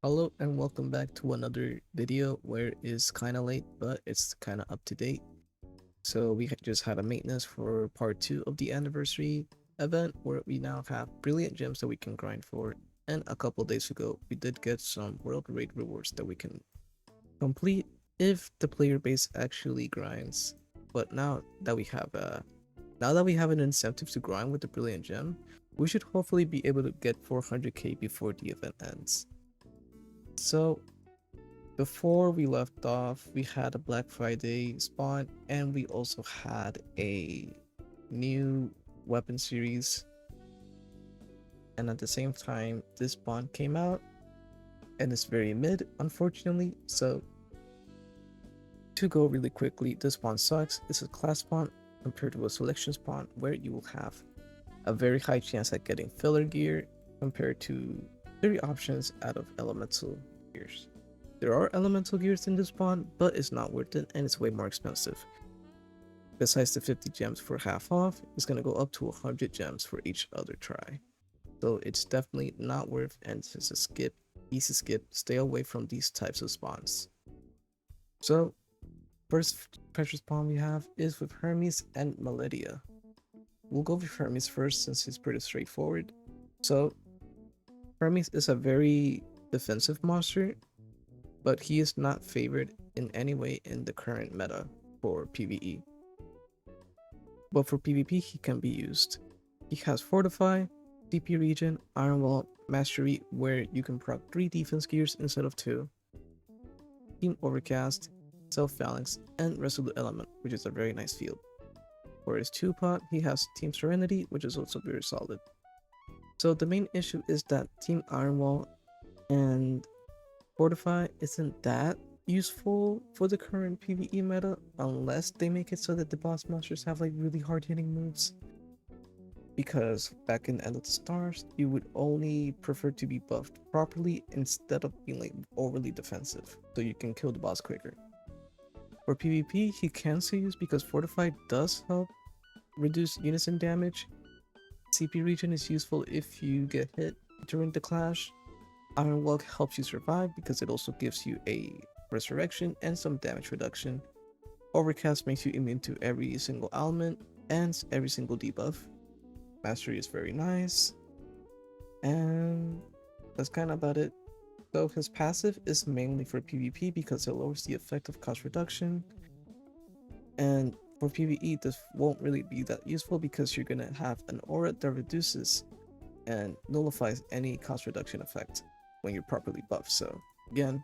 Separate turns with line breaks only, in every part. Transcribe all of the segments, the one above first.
Hello and welcome back to another video where it's kind of late but it's kind of up to date. So we just had a maintenance for part 2 of the anniversary event where we now have brilliant gems that we can grind for, and a couple days ago we did get some world raid rewards that we can complete if the player base actually grinds. But now that we have an incentive to grind with the brilliant gem, we should hopefully be able to get 400k before the event ends. So before we left off, we had a Black Friday spawn, and we also had a new weapon series. And at the same time, this spawn came out, and it's very mid, unfortunately. So, to go really quickly, this spawn sucks. It's a class spawn compared to a selection spawn where you will have a very high chance at getting filler gear compared to 3 options out of elemental gears. There are elemental gears in this spawn, but it's not worth it and it's way more expensive. Besides the 50 gems for half off, it's gonna go up to 100 gems for each other try. So it's definitely not worth, and it's just a skip, easy skip. Stay away from these types of spawns. So first pressure spawn we have is with Hermes and Melidia. We'll go with Hermes first since it's pretty straightforward. So Hermes is a very defensive monster, but he is not favored in any way in the current meta for PvE. But for PvP, he can be used. He has Fortify, DP Regen, Iron Wall, Mastery, where you can proc 3 defense gears instead of 2, Team Overcast, Self Phalanx, and Resolute Element, which is a very nice field. For his 2 pot, he has Team Serenity, which is also very solid. So the main issue is that Team Iron Wall and Fortify isn't that useful for the current PvE meta unless they make it so that the boss monsters have like really hard hitting moves. Because back in End of the Stars, you would only prefer to be buffed properly instead of being like overly defensive, so you can kill the boss quicker. For PvP, he can still use because Fortify does help reduce Unison damage. CP Regen is useful if you get hit during the clash. Iron Wall helps you survive because it also gives you a resurrection and some damage reduction. Overcast makes you immune to every single element and every single debuff. Mastery is very nice, and that's kind of about it. So his passive is mainly for PvP because it lowers the effect of cost reduction, and for PvE this won't really be that useful because you're gonna have an aura that reduces and nullifies any cost reduction effect when you're properly buffed. So again,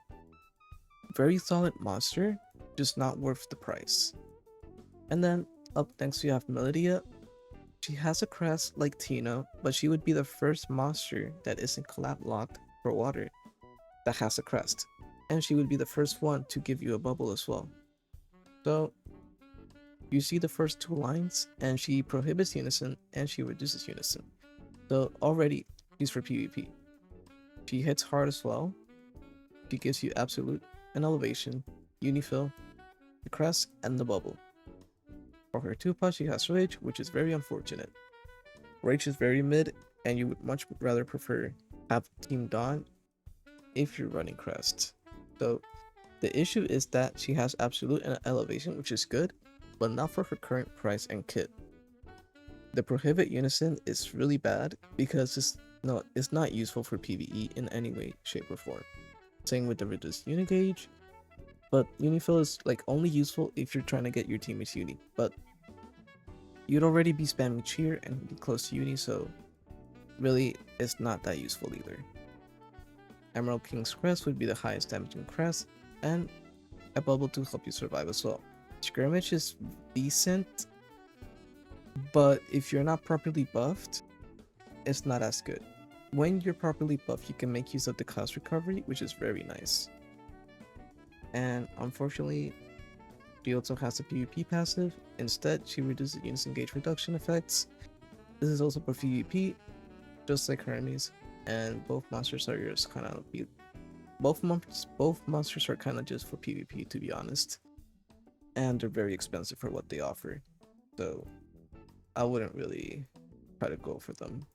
very solid monster, just not worth the price. And then up next we have Melidia. She has a crest like Tina, but she would be the first monster that isn't collab locked for water that has a crest. And she would be the first one to give you a bubble as well. So you see the first 2 lines, and she prohibits Unison and she reduces Unison. So already she's for PvP. She hits hard as well. She gives you absolute and elevation, unifill, the crest, and the bubble. For her 2 pot, she has Rage, which is very unfortunate. Rage is very mid, and you would much rather prefer have Team Dawn if you're running Crest. So the issue is that she has absolute and elevation, which is good, but not for her current price and kit. The prohibit Unison is really bad because it's not useful for PvE in any way, shape, or form. Same with the reduced unigauge, but unifill is like only useful if you're trying to get your teammates uni, but you'd already be spamming cheer and be close to uni, so really it's not that useful either. Emerald King's crest would be the highest damaging crest, and a bubble to help you survive as well. Skirmish is decent, but if you're not properly buffed, it's not as good. When you're properly buffed, you can make use of the cost recovery, which is very nice. And unfortunately, she also has a PvP passive. Instead, she reduces unison gauge reduction effects. This is also for PvP, just like Hermes, and both monsters are just kind of both monsters are kind of just for PvP, to be honest, and they're very expensive for what they offer. So I wouldn't really try to go for them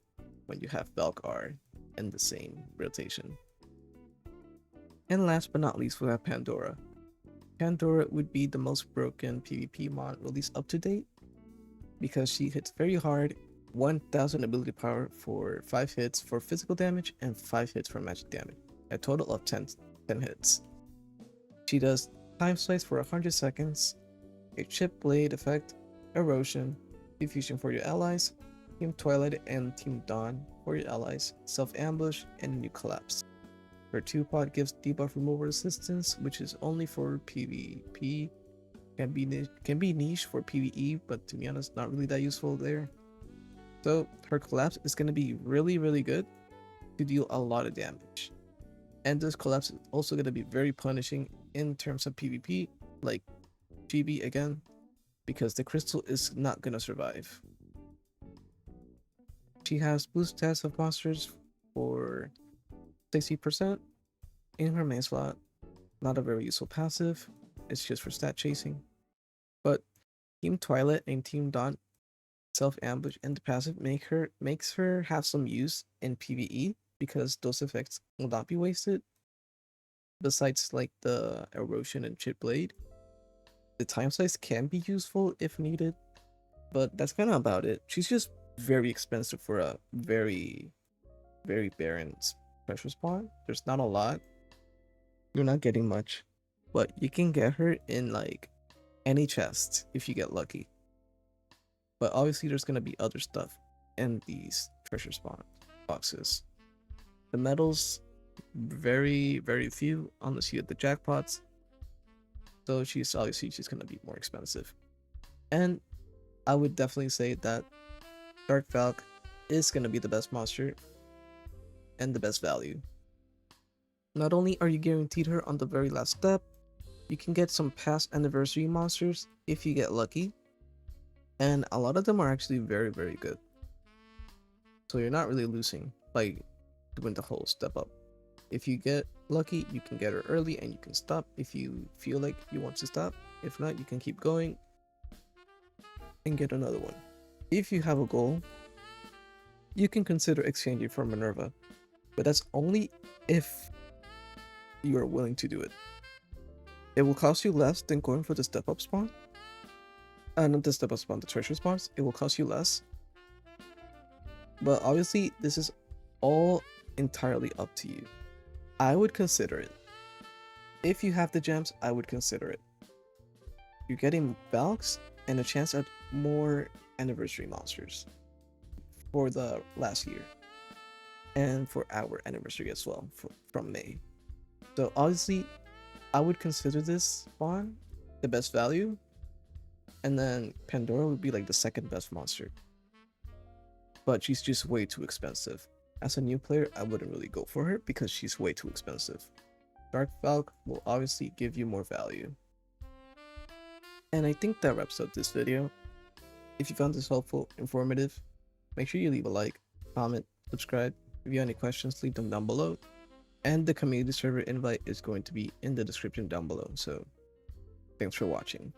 when you have Valk R in the same rotation. And last but not least, we have Pandora. Pandora would be the most broken PvP mod released up to date because she hits very hard, 1000 ability power for 5 hits for physical damage and 5 hits for magic damage, a total of 10 hits. She does time slice for 100 seconds, a chip blade effect, erosion, diffusion for your allies, Team Twilight and Team Dawn for your allies, self ambush, and new collapse. Her 2-pot gives debuff removal resistance, which is only for PvP. Can be niche for PvE, but to be honest, not really that useful there. So her collapse is going to be really good to deal a lot of damage. And this collapse is also going to be very punishing in terms of PvP, like GB again, because the crystal is not going to survive. She has boost stats of monsters for 60% in her main slot. Not a very useful passive, it's just for stat chasing. But Team Twilight and Team Dawn self ambush and the passive makes her have some use in PvE because those effects will not be wasted. Besides like the erosion and chip blade, the time slice can be useful if needed, but that's kind of about it. She's just very expensive for a very barren special spawn. There's not a lot. You're not getting much, but you can get her in like any chest if you get lucky. But obviously there's gonna be other stuff in these treasure spawn boxes. The medals, very few unless you get the jackpots. So she's obviously gonna be more expensive. And I would definitely say that Dark Valk is gonna be the best monster and the best value. Not only are you guaranteed her on the very last step, you can get some past anniversary monsters if you get lucky, and a lot of them are actually very good. So you're not really losing by doing the whole step up. If you get lucky, you can get her early and you can stop if you feel like you want to stop. If not, you can keep going and get another one. If you have a goal, you can consider exchanging for Minerva, but that's only if you are willing to do it. It will cost you less than going for the step up spawn. Not the step up spawn, the treasure spawns. It will cost you less. But obviously, this is all entirely up to you. I would consider it. If you have the gems, I would consider it. You're getting Valks and a chance at more anniversary monsters for the last year. And for our anniversary as well, from May. So obviously, I would consider this spawn the best value, and then Pandora would be like the second best monster. But she's just way too expensive. As a new player, I wouldn't really go for her because she's way too expensive. Dark Valk will obviously give you more value. And I think that wraps up this video. If you found this helpful, informative, make sure you leave a like, comment, subscribe. If you have any questions, leave them down below. And the community server invite is going to be in the description down below. So thanks for watching.